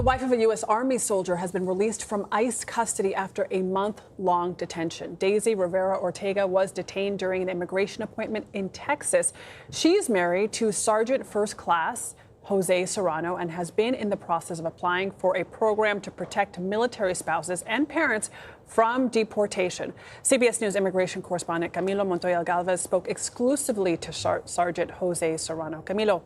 wife of a U.S. Army soldier has been released from ICE custody after a month-long detention. Deisy Rivera Ortega was detained during an immigration appointment in Texas. She is married to Sergeant First Class Jose Serrano and has been in the process of applying for a program to protect military spouses and parents from deportation. CBS News immigration correspondent Camilo Montoya Galvez spoke exclusively to Sergeant Jose Serrano. Camilo,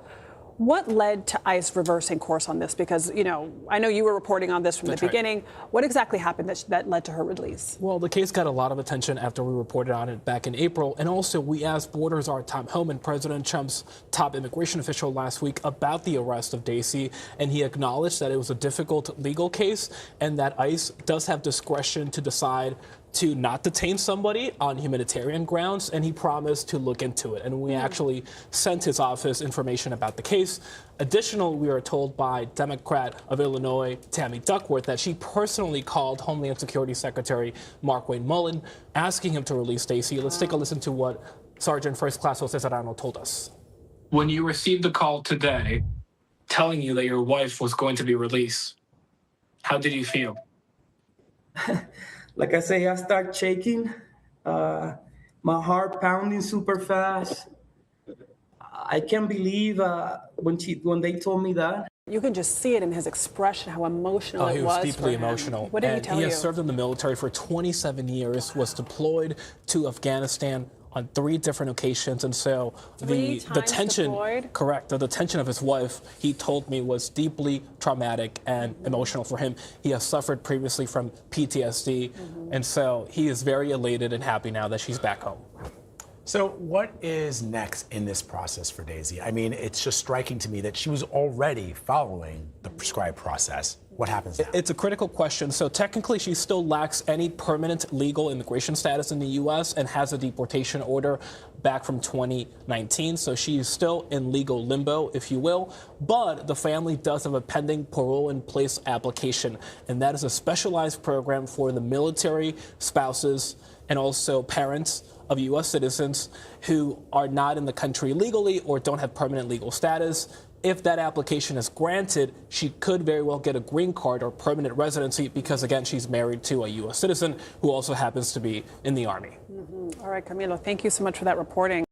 what led to ICE reversing course on this? Because, you know, I know you were reporting on this from the beginning. Right. What exactly happened that led to her release? Well, the case got a lot of attention after we reported on it back in April. And also, we asked Borders Our Tom Homan, President Trump's top immigration official last week, about the arrest of Deisy. And he acknowledged that it was a difficult legal case and that ICE does have discretion to decide to not detain somebody on humanitarian grounds, and he promised to look into it. And we actually sent his office information about the case. Additionally, we are told by Democrat of Illinois, Tammy Duckworth, that she personally called Homeland Security Secretary Markwayne Mullin, asking him to release Deisy. Let's take a listen to what Sergeant First Class Jose Serrano told us. When you received the call today telling you that your wife was going to be released, how did you feel? Like I say, I start shaking, my heart pounding super fast. I can't believe when they told me that. You can just see it in his expression, how emotional it was. He was deeply emotional. What did he tell you? He has served in the military for 27 years, was deployed to Afghanistan on 3 different occasions, and so the tension, the detention of his wife, he told me, was deeply traumatic and emotional for him. He has suffered previously from PTSD, and so he is very elated and happy now that she's back home. So what is next in this process for Deisy? I mean, it's just striking to me that she was already following the prescribed process. What happens now? It's a critical question. So technically, she still lacks any permanent legal immigration status in the U.S. and has a deportation order back from 2019. So she's still in legal limbo, if you will. But the family does have a pending parole in place application, and that is a specialized program for the military spouses and also parents of U.S. citizens who are not in the country legally or don't have permanent legal status. If that application is granted, she could very well get a green card or permanent residency because, again, she's married to a U.S. citizen who also happens to be in the Army. All right, Camilo, thank you so much for that reporting.